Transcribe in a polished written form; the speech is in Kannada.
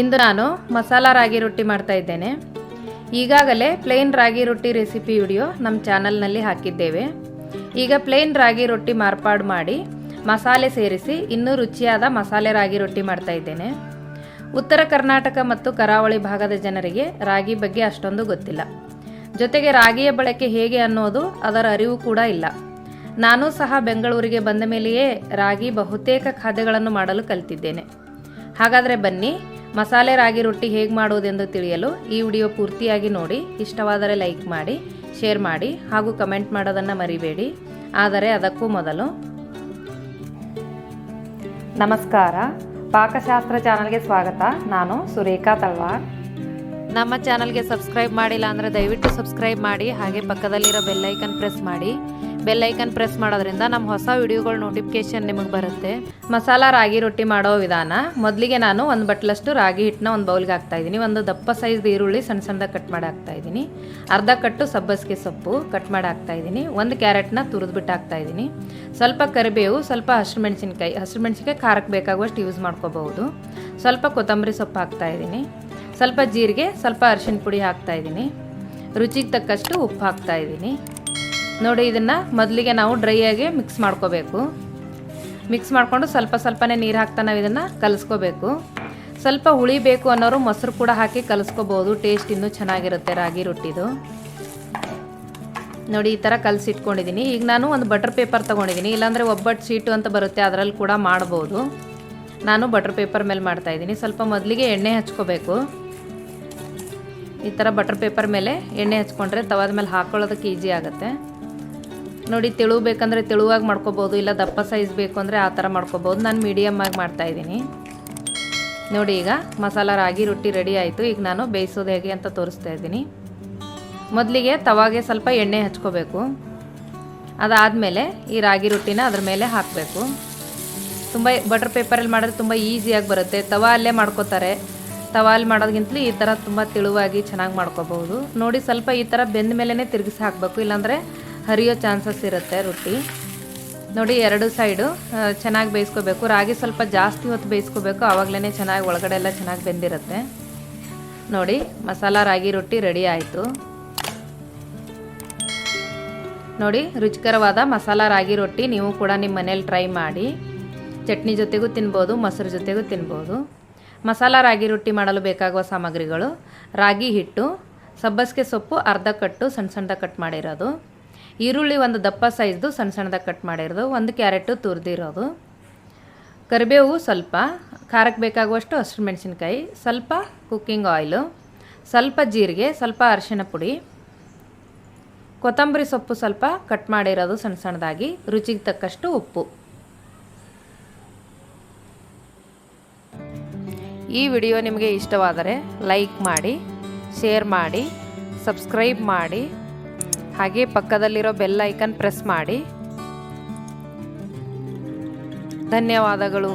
ಇಂದು ನಾನು ಮಸಾಲಾ ರಾಗಿ ರೊಟ್ಟಿ ಮಾಡ್ತಾ ಇದ್ದೇನೆ. ಈಗಾಗಲೇ ಪ್ಲೇನ್ ರಾಗಿ ರೊಟ್ಟಿ ರೆಸಿಪಿ ವಿಡಿಯೋ ನಮ್ಮ ಚಾನಲ್ನಲ್ಲಿ ಹಾಕಿದ್ದೇವೆ. ಈಗ ಪ್ಲೇನ್ ರಾಗಿ ರೊಟ್ಟಿ ಮಾರ್ಪಾಡು ಮಾಡಿ ಮಸಾಲೆ ಸೇರಿಸಿ ಇನ್ನೂ ರುಚಿಯಾದ ಮಸಾಲೆ ರಾಗಿ ರೊಟ್ಟಿ ಮಾಡ್ತಾ ಇದ್ದೇನೆ. ಉತ್ತರ ಕರ್ನಾಟಕ ಮತ್ತು ಕರಾವಳಿ ಭಾಗದ ಜನರಿಗೆ ರಾಗಿ ಬಗ್ಗೆ ಅಷ್ಟೊಂದು ಗೊತ್ತಿಲ್ಲ. ಜೊತೆಗೆ ರಾಗಿಯ ಬಳಕೆ ಹೇಗೆ ಅನ್ನೋದು ಅದರ ಅರಿವು ಕೂಡ ಇಲ್ಲ. ನಾನು ಸಹ ಬೆಂಗಳೂರಿಗೆ ಬಂದ ಮೇಲೆಯೇ ರಾಗಿ ಬಹುತೇಕ ಖಾದ್ಯಗಳನ್ನು ಮಾಡಲು ಕಲಿತಿದ್ದೇನೆ. ಹಾಗಾದರೆ ಬನ್ನಿ, ಮಸಾಲೆ ರಾಗಿ ರೊಟ್ಟಿ ಹೇಗೆ ಮಾಡುವುದೆಂದು ತಿಳಿಯಲು ಈ ವಿಡಿಯೋ ಪೂರ್ತಿಯಾಗಿ ನೋಡಿ. ಇಷ್ಟವಾದರೆ ಲೈಕ್ ಮಾಡಿ, ಶೇರ್ ಮಾಡಿ ಹಾಗೂ ಕಮೆಂಟ್ ಮಾಡೋದನ್ನು ಮರಿಬೇಡಿ. ಆದರೆ ಅದಕ್ಕೂ ಮೊದಲು ನಮಸ್ಕಾರ, ಪಾಕಶಾಸ್ತ್ರ ಚಾನಲ್ಗೆ ಸ್ವಾಗತ. ನಾನು ಸುರೇಖಾ ತಳವಾರ್. ನಮ್ಮ ಚಾನಲ್ಗೆ ಸಬ್ಸ್ಕ್ರೈಬ್ ಮಾಡಿಲ್ಲ ಅಂದರೆ ದಯವಿಟ್ಟು ಸಬ್ಸ್ಕ್ರೈಬ್ ಮಾಡಿ, ಹಾಗೆ ಪಕ್ಕದಲ್ಲಿರೋ ಬೆಲ್ಲೈಕನ್ ಪ್ರೆಸ್ ಮಾಡಿ. ಬೆಲ್ಲೈಕನ್ ಪ್ರೆಸ್ ಮಾಡೋದ್ರಿಂದ ನಮ್ಮ ಹೊಸ ವಿಡಿಯೋಗಳ ನೋಟಿಫಿಕೇಶನ್ ನಿಮಗೆ ಬರುತ್ತೆ. ಮಸಾಲಾ ರಾಗಿ ರೊಟ್ಟಿ ಮಾಡೋ ವಿಧಾನ. ಮೊದಲಿಗೆ ನಾನು ಒಂದು ಬಟ್ಲಷ್ಟು ರಾಗಿ ಹಿಟ್ಟನ್ನ ಒಂದು ಬೌಲ್ಗೆ ಹಾಕ್ತಾಯಿದ್ದೀನಿ. ಒಂದು ದಪ್ಪ ಸೈಜ್ದು ಈರುಳ್ಳಿ ಸಣ್ಣ ಸಣ್ಣದಾಗಿ ಕಟ್ ಮಾಡಿ ಹಾಕ್ತಾಯಿದ್ದೀನಿ. ಅರ್ಧ ಕಟ್ಟು ಸಬ್ಬಸಿಗೆ ಸೊಪ್ಪು ಕಟ್ ಮಾಡಿ ಹಾಕ್ತಾಯಿದ್ದೀನಿ. ಒಂದು ಕ್ಯಾರೆಟ್ನ ತುರಿದ್ಬಿಟ್ಟು ಹಾಕ್ತಾಯಿದ್ದೀನಿ. ಸ್ವಲ್ಪ ಕರಿಬೇವು, ಸ್ವಲ್ಪ ಹಸಿರುಮೆಣಸಿನ್ಕಾಯಿ ಖಾರಕ್ಕೆ ಬೇಕಾಗುವಷ್ಟು ಯೂಸ್ ಮಾಡ್ಕೋಬಹುದು. ಸ್ವಲ್ಪ ಕೊತ್ತಂಬರಿ ಸೊಪ್ಪು ಹಾಕ್ತಾಯಿದ್ದೀನಿ. ಸ್ವಲ್ಪ ಜೀರಿಗೆ, ಸ್ವಲ್ಪ ಅರಿಶಿನ ಪುಡಿ ಹಾಕ್ತಾಯಿದ್ದೀನಿ. ರುಚಿಗೆ ತಕ್ಕಷ್ಟು ಉಪ್ಪು ಹಾಕ್ತಾಯಿದ್ದೀನಿ. ನೋಡಿ, ಇದನ್ನು ಮೊದಲಿಗೆ ನಾವು ಡ್ರೈಯಾಗಿ ಮಿಕ್ಸ್ ಮಾಡ್ಕೋಬೇಕು. ಮಿಕ್ಸ್ ಮಾಡಿಕೊಂಡು ಸ್ವಲ್ಪನೇ ನೀರು ಹಾಕ್ತಾ ನಾವು ಇದನ್ನು ಕಲಿಸ್ಕೋಬೇಕು. ಸ್ವಲ್ಪ ಹುಳಿ ಬೇಕು ಅನ್ನೋರು ಮೊಸರು ಕೂಡ ಹಾಕಿ ಕಲಿಸ್ಕೋಬೋದು. ಟೇಸ್ಟ್ ಇನ್ನೂ ಚೆನ್ನಾಗಿರುತ್ತೆ ರಾಗಿ ರೊಟ್ಟಿದು. ನೋಡಿ, ಈ ಥರ ಕಲಸಿಟ್ಕೊಂಡಿದ್ದೀನಿ. ಈಗ ನಾನು ಒಂದು ಬಟರ್ ಪೇಪರ್ ತೊಗೊಂಡಿದ್ದೀನಿ. ಇಲ್ಲಾಂದರೆ ಒಬ್ಬಟ್ಟು ಶೀಟು ಅಂತ ಬರುತ್ತೆ, ಅದರಲ್ಲಿ ಕೂಡ ಮಾಡ್ಬೋದು. ನಾನು ಬಟರ್ ಪೇಪರ್ ಮೇಲೆ ಮಾಡ್ತಾಯಿದ್ದೀನಿ. ಸ್ವಲ್ಪ ಮೊದಲಿಗೆ ಎಣ್ಣೆ ಹಚ್ಕೋಬೇಕು. ಈ ಥರ ಬಟರ್ ಪೇಪರ್ ಮೇಲೆ ಎಣ್ಣೆ ಹಚ್ಕೊಂಡ್ರೆ ತವಾದ ಮೇಲೆ ಹಾಕ್ಕೊಳ್ಳೋದಕ್ಕೆ ಈಸಿ ಆಗುತ್ತೆ. ನೋಡಿ, ತೆಳು ಬೇಕಂದರೆ ತೆಳುವಾಗಿ ಮಾಡ್ಕೋಬೋದು, ಇಲ್ಲ ದಪ್ಪ ಸೈಜ್ ಬೇಕು ಅಂದರೆ ಆ ಥರ ಮಾಡ್ಕೋಬೋದು. ನಾನು ಮೀಡಿಯಮ್ ಆಗಿ ಮಾಡ್ತಾಯಿದ್ದೀನಿ. ನೋಡಿ, ಈಗ ಮಸಾಲ ರಾಗಿ ರೊಟ್ಟಿ ರೆಡಿ ಆಯಿತು. ಈಗ ನಾನು ಬೇಯಿಸೋದು ಹೇಗೆ ಅಂತ ತೋರಿಸ್ತಾ ಇದ್ದೀನಿ. ಮೊದಲಿಗೆ ತವಾಗೆ ಸ್ವಲ್ಪ ಎಣ್ಣೆ ಹಚ್ಕೋಬೇಕು. ಅದಾದಮೇಲೆ ಈ ರಾಗಿ ರೊಟ್ಟಿನ ಅದ್ರ ಮೇಲೆ ಹಾಕಬೇಕು. ತುಂಬ ಬಟರ್ ಪೇಪರಲ್ಲಿ ಮಾಡಿದ್ರೆ ತುಂಬ ಈಸಿಯಾಗಿ ಬರುತ್ತೆ. ತವಾ ಅಲ್ಲೇ ಮಾಡ್ಕೋತಾರೆ. ತವಾಲಿ ಮಾಡೋದಕ್ಕಿಂತಲೂ ಈ ಥರ ತುಂಬ ತೆಳುವಾಗಿ ಚೆನ್ನಾಗಿ ಮಾಡ್ಕೋಬಹುದು. ನೋಡಿ, ಸ್ವಲ್ಪ ಈ ಥರ ಬೆಂದ ಮೇಲೇ ತಿರುಗಿಸಿ ಹಾಕಬೇಕು, ಇಲ್ಲಾಂದರೆ ಹರಿಯೋ ಚಾನ್ಸಸ್ ಇರುತ್ತೆ ರೊಟ್ಟಿ. ನೋಡಿ, ಎರಡು ಸೈಡು ಚೆನ್ನಾಗಿ ಬೇಯಿಸ್ಕೋಬೇಕು. ರಾಗಿ ಸ್ವಲ್ಪ ಜಾಸ್ತಿ ಹೊತ್ತು ಬೇಯಿಸ್ಕೋಬೇಕು, ಆವಾಗಲೇ ಚೆನ್ನಾಗಿ ಒಳಗಡೆ ಎಲ್ಲ ಚೆನ್ನಾಗಿ ಬೆಂದಿರುತ್ತೆ. ನೋಡಿ, ಮಸಾಲ ರಾಗಿ ರೊಟ್ಟಿ ರೆಡಿ ಆಯಿತು. ನೋಡಿ, ರುಚಿಕರವಾದ ಮಸಾಲ ರಾಗಿ ರೊಟ್ಟಿ ನೀವು ಕೂಡ ನಿಮ್ಮ ಮನೇಲಿ ಟ್ರೈ ಮಾಡಿ. ಚಟ್ನಿ ಜೊತೆಗೂ ತಿನ್ಬೋದು, ಮೊಸರು ಜೊತೆಗೂ ತಿನ್ಬೋದು. ಮಸಾಲ ರಾಗಿ ರೊಟ್ಟಿ ಮಾಡಲು ಬೇಕಾಗುವ ಸಾಮಗ್ರಿಗಳು: ರಾಗಿ ಹಿಟ್ಟು, ಸಬ್ಬಸಿಗೆ ಸೊಪ್ಪು ಅರ್ಧ ಕಟ್ಟು ಸಣ್ಣ ಕಟ್ ಮಾಡಿರೋದು, ಈರುಳ್ಳಿ ಒಂದು ದಪ್ಪ ಸೈಜ್ದು ಸಣ್ಣದಾಗಿ ಕಟ್ ಮಾಡಿರೋದು, ಒಂದು ಕ್ಯಾರೆಟು ತುರಿದಿರೋದು, ಕರಿಬೇವು ಸ್ವಲ್ಪ, ಖಾರಕ್ಕೆ ಬೇಕಾಗುವಷ್ಟು ಹಸಿರುಮೆಣಸಿನ್ಕಾಯಿ, ಸ್ವಲ್ಪ ಕುಕ್ಕಿಂಗ್ ಆಯಿಲು, ಸ್ವಲ್ಪ ಜೀರಿಗೆ, ಸ್ವಲ್ಪ ಅರಿಶಿನ ಪುಡಿ, ಕೊತ್ತಂಬರಿ ಸೊಪ್ಪು ಸ್ವಲ್ಪ ಕಟ್ ಮಾಡಿರೋದು ಸಣ್ಣದಾಗಿ, ರುಚಿಗೆ ತಕ್ಕಷ್ಟು ಉಪ್ಪು. ಈ ವಿಡಿಯೋ ನಿಮಗೆ ಇಷ್ಟವಾದರೆ ಲೈಕ್ ಮಾಡಿ, ಶೇರ್ ಮಾಡಿ, ಸಬ್ಸ್ಕ್ರೈಬ್ ಮಾಡಿ, ಹಾಗೆ ಪಕ್ಕದಲ್ಲಿರೋ ಬೆಲ್ ಐಕನ್ ಪ್ರೆಸ್ ಮಾಡಿ. ಧನ್ಯವಾದಗಳು.